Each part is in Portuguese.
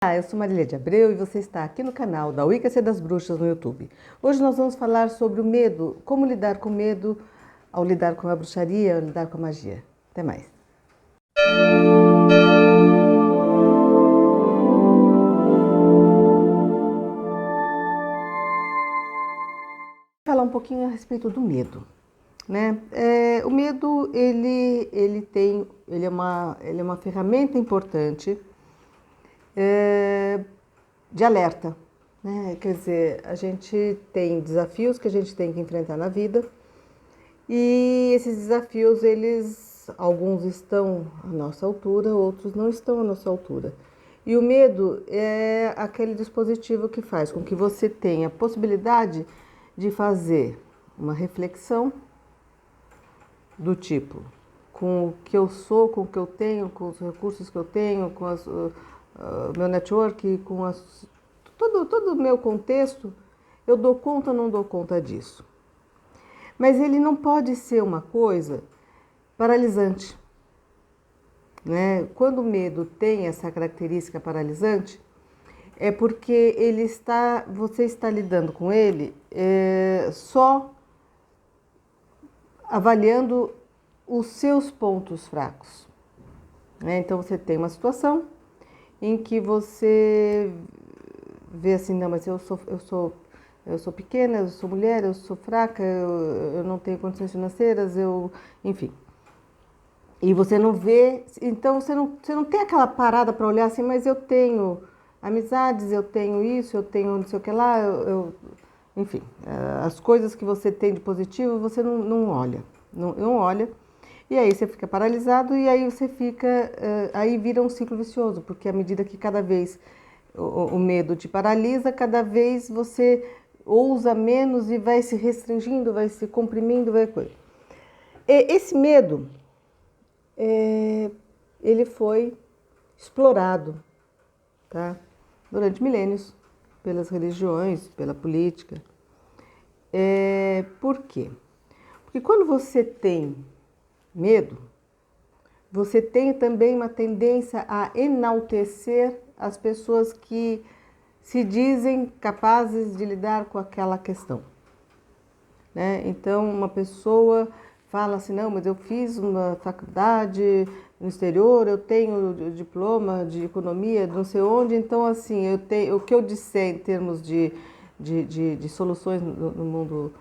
Eu sou Marília de Abreu e você está aqui no canal da Wicca das Bruxas no YouTube. Hoje nós vamos falar sobre o medo, como lidar com medo ao lidar com a bruxaria, ao lidar com a magia. Até mais. Vou falar um pouquinho a respeito do medo, né? O medo ele é uma ferramenta importante de alerta, né? Quer dizer, a gente tem desafios que a gente tem que enfrentar na vida e esses desafios, alguns estão à nossa altura, outros não estão à nossa altura. E o medo é aquele dispositivo que faz com que você tenha a possibilidade de fazer uma reflexão do tipo, com o que eu sou, com o que eu tenho, com os recursos que eu tenho, com o meu network, com todo o meu contexto, eu dou conta ou não dou conta disso. Mas ele não pode ser uma coisa paralisante, né? Quando o medo tem essa característica paralisante, é porque você está lidando com ele só avaliando os seus pontos fracos, né? Então você tem uma situação em que você vê assim, não, mas eu sou pequena, eu sou mulher, eu sou fraca, eu não tenho condições financeiras, enfim. E você não vê, então você não tem aquela parada para olhar assim, mas eu tenho amizades, eu tenho isso, eu tenho não sei o que lá, enfim, as coisas que você tem de positivo você não olha, não olha. E aí você fica paralisado e aí você fica, aí vira um ciclo vicioso, porque à medida que cada vez o medo te paralisa, cada vez você ousa menos e vai se restringindo, vai se comprimindo, vai coisa. Esse medo, ele foi explorado, tá? Durante milênios, pelas religiões, pela política. Por quê? Porque quando você tem medo, você tem também uma tendência a enaltecer as pessoas que se dizem capazes de lidar com aquela questão, né? Então, uma pessoa fala assim, não, mas eu fiz uma faculdade no exterior, eu tenho diploma de economia, não sei onde, então, assim, o que eu disser em termos de soluções no mundo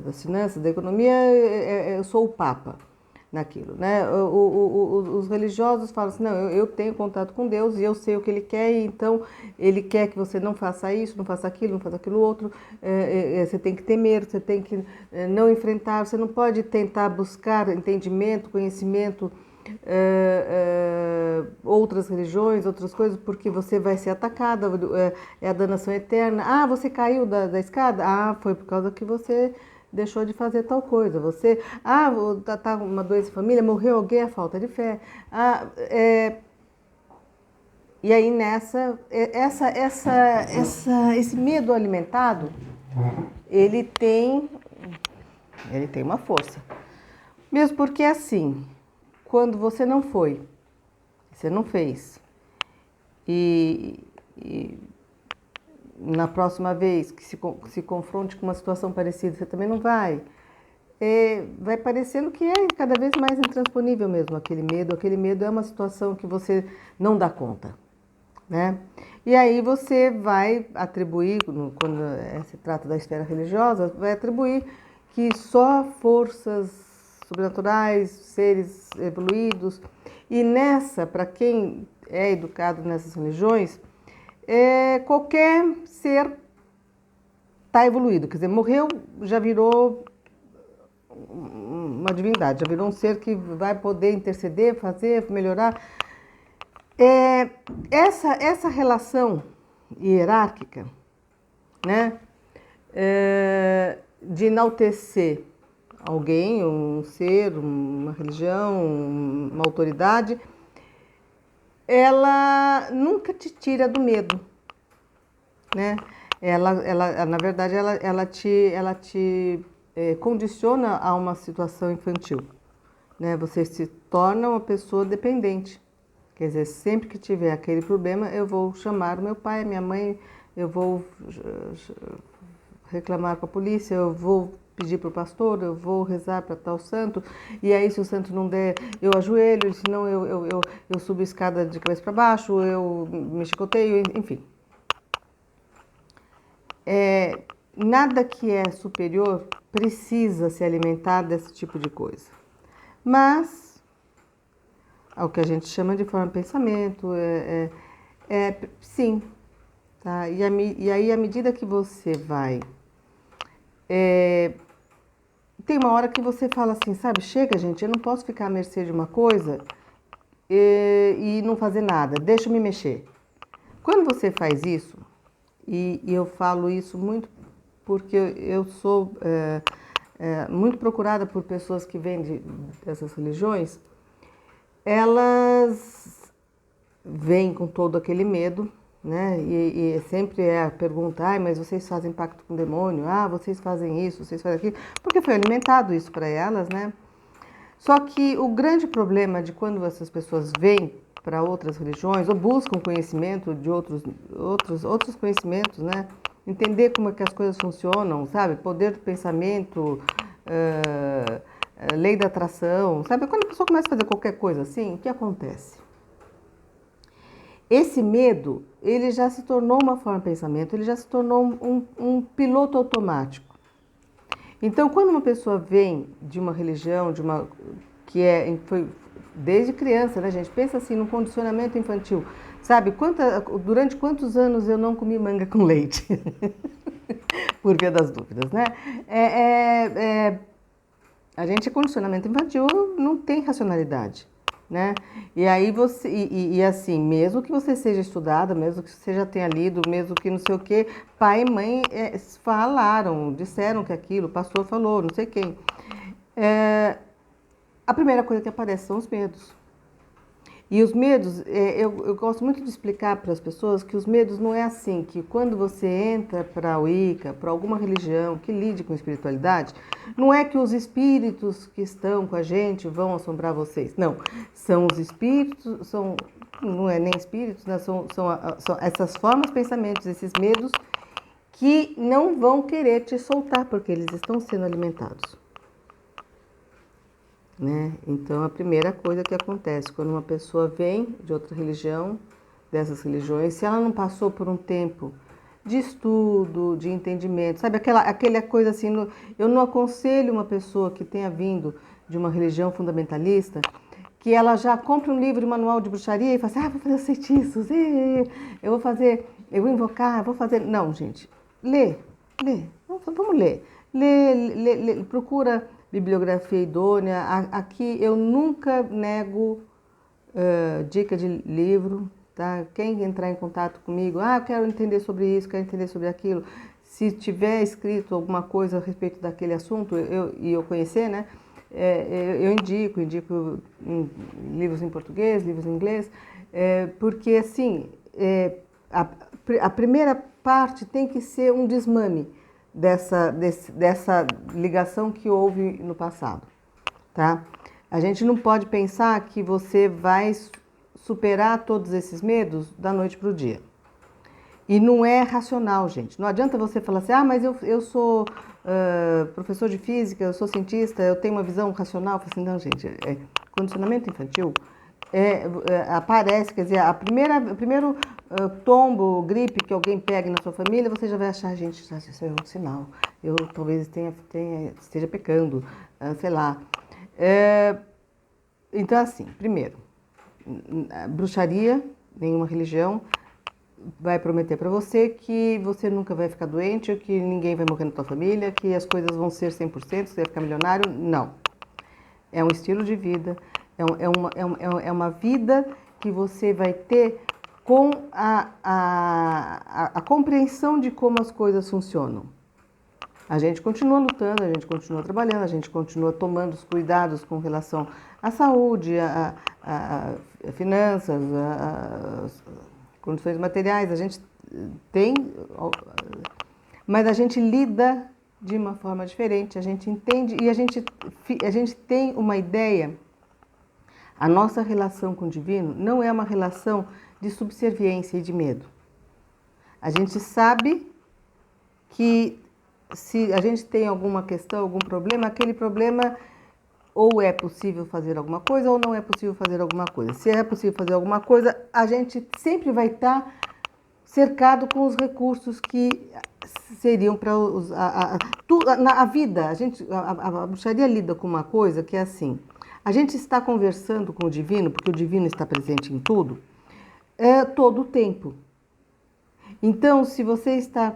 das finanças, da economia, eu sou o papa naquilo, né? Os religiosos falam assim, não, eu tenho contato com Deus e eu sei o que Ele quer, e então Ele quer que você não faça isso, não faça aquilo, não faça aquilo outro, você tem que temer, você tem que não enfrentar, você não pode tentar buscar entendimento, conhecimento, outras religiões, outras coisas, porque você vai ser atacada, é a danação eterna. Ah, você caiu da escada? Ah, foi por causa que você deixou de fazer tal coisa. Você, tá uma doença de família, morreu alguém, a falta de fé. E aí esse medo alimentado, ele tem uma força. Mesmo porque assim, quando você não foi, você não fez, e na próxima vez que se confronte com uma situação parecida, você também não vai. Vai parecendo que é cada vez mais intransponível mesmo aquele medo. Aquele medo é uma situação que você não dá conta, né? E aí você vai atribuir, quando se trata da esfera religiosa, vai atribuir que só forças sobrenaturais, seres evoluídos, e para quem é educado nessas religiões, qualquer ser está evoluído, quer dizer, morreu, já virou uma divindade, já virou um ser que vai poder interceder, fazer, melhorar. Essa relação hierárquica, né, de enaltecer alguém, um ser, uma religião, uma autoridade, ela nunca te tira do medo, né? Na verdade, ela te condiciona a uma situação infantil, né? Você se torna uma pessoa dependente, Quer dizer, sempre que tiver aquele problema, eu vou chamar o meu pai, a minha mãe, eu vou reclamar com a polícia, eu vou pedir para o pastor, eu vou rezar para tal santo, e aí se o santo não der, eu ajoelho, senão eu subo a escada de cabeça para baixo, eu me chicoteio, enfim. Nada que é superior precisa se alimentar desse tipo de coisa. Mas, ao que a gente chama de forma de pensamento, sim. Tá? E aí, à medida que você vai... tem uma hora que você fala assim, sabe, chega, gente, eu não posso ficar à mercê de uma coisa e não fazer nada, deixa eu me mexer. Quando você faz isso, e eu falo isso muito porque eu sou muito procurada por pessoas que vêm dessas religiões, elas vêm com todo aquele medo, né? E sempre é a pergunta, mas vocês fazem pacto com o demônio? Ah, vocês fazem isso, vocês fazem aquilo, porque foi alimentado isso para elas, né? Só que o grande problema de quando essas pessoas vêm para outras religiões ou buscam conhecimento de outros conhecimentos, né? Entender como é que as coisas funcionam, sabe? Poder do pensamento, lei da atração, sabe? Quando a pessoa começa a fazer qualquer coisa assim, o que acontece? Esse medo, ele já se tornou uma forma de pensamento, ele já se tornou um piloto automático. Então, quando uma pessoa vem de uma religião, foi desde criança, né, gente? Pensa assim, no condicionamento infantil. Sabe, durante quantos anos eu não comi manga com leite? Por via das dúvidas, né? A gente é condicionamento infantil, não tem racionalidade, né? E aí assim, mesmo que você seja estudada, mesmo que você já tenha lido, mesmo que não sei o quê, pai e mãe falaram, disseram que aquilo, o pastor falou, não sei quem. A primeira coisa que aparece são os medos. E os medos, eu gosto muito de explicar para as pessoas que os medos não é assim, que quando você entra para a Wicca, para alguma religião que lide com espiritualidade, não é que os espíritos que estão com a gente vão assombrar vocês. Não, são os espíritos, não é nem espíritos, né? São essas formas de pensamentos, esses medos que não vão querer te soltar, porque eles estão sendo alimentados. Né? Então, a primeira coisa que acontece quando uma pessoa vem de outra religião, dessas religiões, se ela não passou por um tempo de estudo, de entendimento, sabe, aquela coisa assim, eu não aconselho uma pessoa que tenha vindo de uma religião fundamentalista, que ela já compre um livro, um manual de bruxaria e fala assim, vou fazer os feitiços, eu vou invocar, vou fazer... Não, gente, lê, vamos ler. Lê, procura bibliografia idônea. Aqui eu nunca nego dica de livro, tá? Quem entrar em contato comigo, eu quero entender sobre isso, quero entender sobre aquilo. Se tiver escrito alguma coisa a respeito daquele assunto e eu conhecer, né? Eu indico livros em português, livros em inglês, porque assim, a primeira parte tem que ser um desmame dessa ligação que houve no passado, tá? A gente não pode pensar que você vai superar todos esses medos da noite para o dia. E não é racional, gente. Não adianta você falar assim, mas eu sou professor de física, eu sou cientista, eu tenho uma visão racional. Eu falo assim, não, gente, condicionamento infantil aparece, quer dizer, o primeiro tombo, gripe que alguém pega na sua família, você já vai achar, gente, isso é um sinal. Eu talvez esteja pecando, sei lá. Então, assim, primeiro, bruxaria, nenhuma religião vai prometer para você que você nunca vai ficar doente, que ninguém vai morrer na tua família, que as coisas vão ser 100%, você vai ficar milionário. Não. É um estilo de vida, é uma vida que você vai ter com a compreensão de como as coisas funcionam. A gente continua lutando, a gente continua trabalhando, a gente continua tomando os cuidados com relação à saúde, a finanças, as condições materiais, a gente tem, mas a gente lida de uma forma diferente, a gente entende e a gente tem uma ideia. A nossa relação com o divino não é uma relação de subserviência e de medo. A gente sabe que se a gente tem alguma questão, algum problema, aquele problema ou é possível fazer alguma coisa ou não é possível fazer alguma coisa. Se é possível fazer alguma coisa, a gente sempre vai estar cercado com os recursos que seriam para a vida. A bruxaria lida com uma coisa que é assim: a gente está conversando com o divino, porque o divino está presente em tudo, todo o tempo. Então, se você está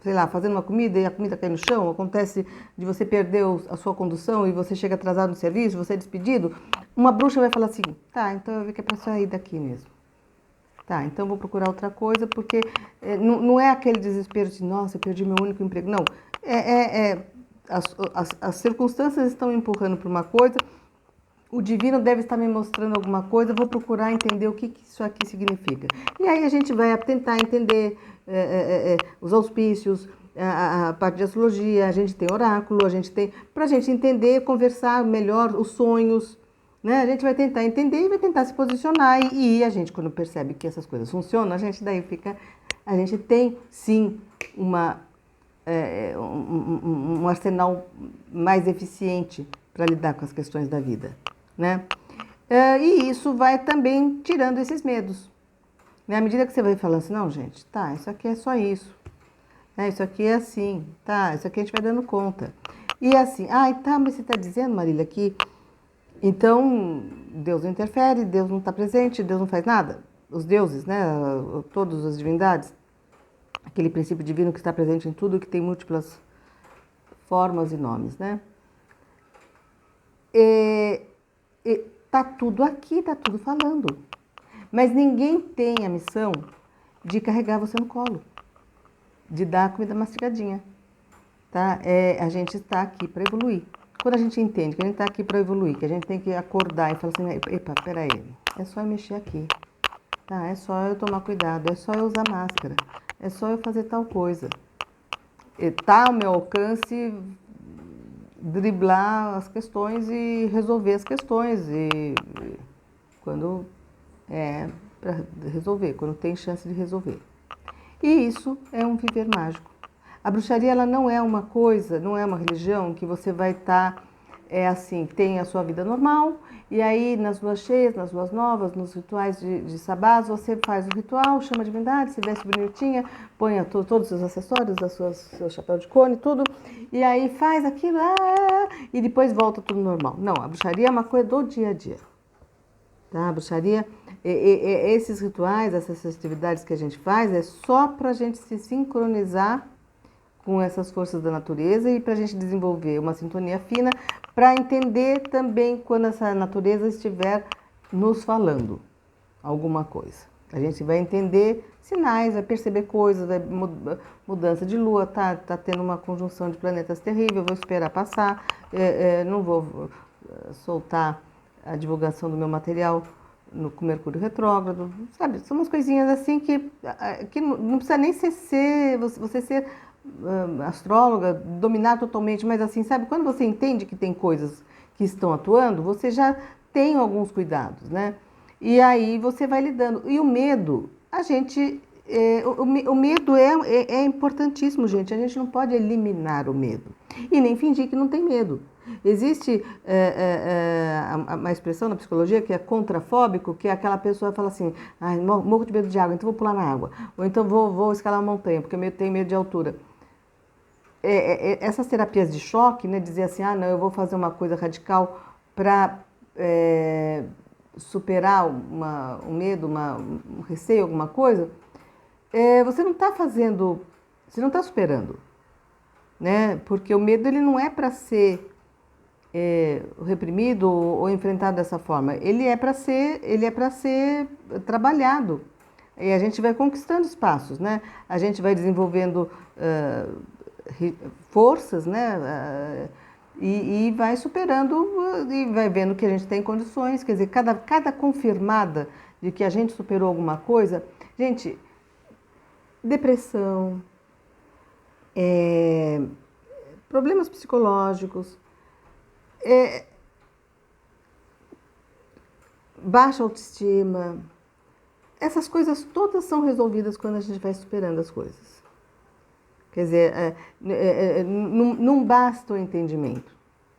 sei lá, fazendo uma comida e a comida cai no chão, acontece de você perder a sua condução e você chega atrasado no serviço, você é despedido, uma bruxa vai falar assim: tá, então eu vi que é para sair daqui mesmo. Tá, então vou procurar outra coisa, porque não é aquele desespero de, nossa, eu perdi meu único emprego. Não, as circunstâncias estão me empurrando para uma coisa, o divino deve estar me mostrando alguma coisa, vou procurar entender o que isso aqui significa. E aí a gente vai tentar entender os auspícios, a parte de astrologia, a gente tem oráculo, a gente tem... Para a gente entender, conversar melhor os sonhos, né? A gente vai tentar entender e vai tentar se posicionar. E a gente, quando percebe que essas coisas funcionam, a gente daí fica... A gente tem, sim, um arsenal mais eficiente para lidar com as questões da vida, né? E isso vai também tirando esses medos. Né? À medida que você vai falando assim, não, gente, tá, isso aqui é só isso. Isso aqui é assim, tá, isso aqui a gente vai dando conta. E assim, tá, mas você está dizendo, Marília, que então Deus não interfere, Deus não está presente, Deus não faz nada. Os deuses, né, todas as divindades, aquele princípio divino que está presente em tudo, que tem múltiplas formas e nomes, né? Tá tudo aqui, tá tudo falando. Mas ninguém tem a missão de carregar você no colo, de dar a comida mastigadinha, tá? A gente está aqui para evoluir. Quando a gente entende que a gente está aqui para evoluir, que a gente tem que acordar e falar assim, epa, peraí, é só eu mexer aqui, tá? É só eu tomar cuidado, é só eu usar máscara, é só eu fazer tal coisa. Tá ao meu alcance driblar as questões e resolver as questões, e quando para resolver, quando tem chance de resolver. E isso é um viver mágico. A bruxaria, ela não é uma coisa, não é uma religião que você vai estar, assim, tem a sua vida normal, e aí nas luas cheias, nas luas novas, nos rituais de sabás, você faz o ritual, chama a divindade, se veste bonitinha, põe todos os seus acessórios, seu chapéu de cone, tudo, e aí faz aquilo, e depois volta tudo normal. Não, a bruxaria é uma coisa do dia a dia. Tá? A bruxaria, esses rituais, essas festividades que a gente faz, é só para a gente se sincronizar com essas forças da natureza e para a gente desenvolver uma sintonia fina, para entender também quando essa natureza estiver nos falando alguma coisa. A gente vai entender sinais, vai perceber coisas, vai mudança de lua, tá tendo uma conjunção de planetas terrível, vou esperar passar, não vou soltar a divulgação do meu material com Mercúrio retrógrado, sabe? São umas coisinhas assim que não precisa nem você ser astróloga, dominar totalmente, mas assim, sabe? Quando você entende que tem coisas que estão atuando, você já tem alguns cuidados, né? E aí você vai lidando. E o medo, a gente... o medo é importantíssimo, gente. A gente não pode eliminar o medo. E nem fingir que não tem medo. Existe uma expressão na psicologia que é contrafóbico, que é aquela pessoa que fala assim, morro de medo de água, então vou pular na água. Ou então vou escalar uma montanha, porque eu tenho medo de altura. Essas terapias de choque, né, dizer assim, não, eu vou fazer uma coisa radical para superar um medo, um receio, alguma coisa, você não está fazendo, você não está superando, né? Porque o medo ele não é para ser reprimido ou enfrentado dessa forma. Ele é para ser trabalhado. E a gente vai conquistando espaços, né? A gente vai desenvolvendo forças, né? E vai superando e vai vendo que a gente tem condições. Quer dizer, cada confirmada de que a gente superou alguma coisa, gente, depressão, problemas psicológicos, baixa autoestima. Essas coisas todas são resolvidas quando a gente vai superando as coisas. Quer dizer, não basta o entendimento,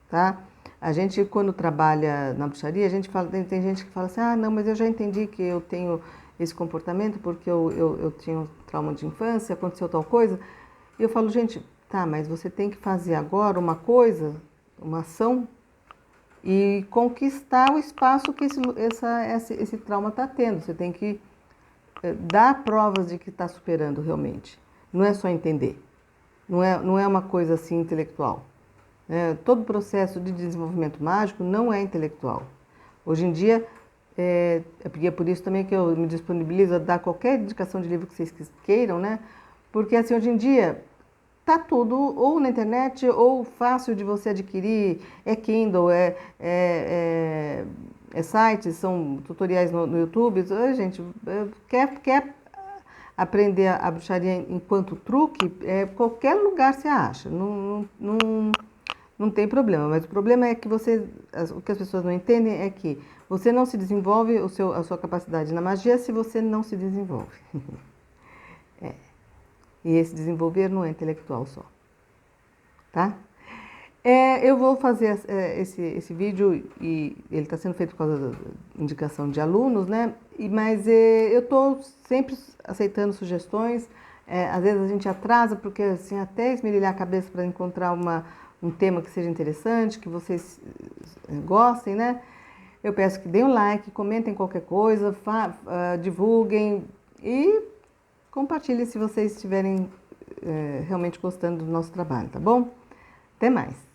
tá? A gente, quando trabalha na bruxaria, a gente fala, tem gente que fala assim, ah, não, mas eu já entendi que eu tenho esse comportamento porque eu tinha um trauma de infância, aconteceu tal coisa. E eu falo, gente, tá, mas você tem que fazer agora uma coisa, uma ação, e conquistar o espaço que esse trauma está tendo. Você tem que dar provas de que está superando realmente. Não é só entender. Não é uma coisa assim intelectual. Todo o processo de desenvolvimento mágico não é intelectual. Hoje em dia, é por isso também que eu me disponibilizo a dar qualquer indicação de livro que vocês queiram, né? Porque assim, hoje em dia, tá tudo ou na internet ou fácil de você adquirir, é Kindle, sites, são tutoriais no YouTube. Gente, quer aprender a bruxaria enquanto truque, qualquer lugar você acha, não tem problema. Mas o problema é que o que as pessoas não entendem é que você não se desenvolve a sua capacidade na magia se você não se desenvolve. E esse desenvolver não é intelectual só, tá? Eu vou fazer esse vídeo e ele está sendo feito por causa da indicação de alunos, né? Mas eu estou sempre aceitando sugestões. Às vezes a gente atrasa porque assim até esmerilhar a cabeça para encontrar um tema que seja interessante, que vocês gostem, né? Eu peço que deem um like, comentem qualquer coisa, divulguem e compartilhem se vocês estiverem realmente gostando do nosso trabalho, tá bom? Até mais!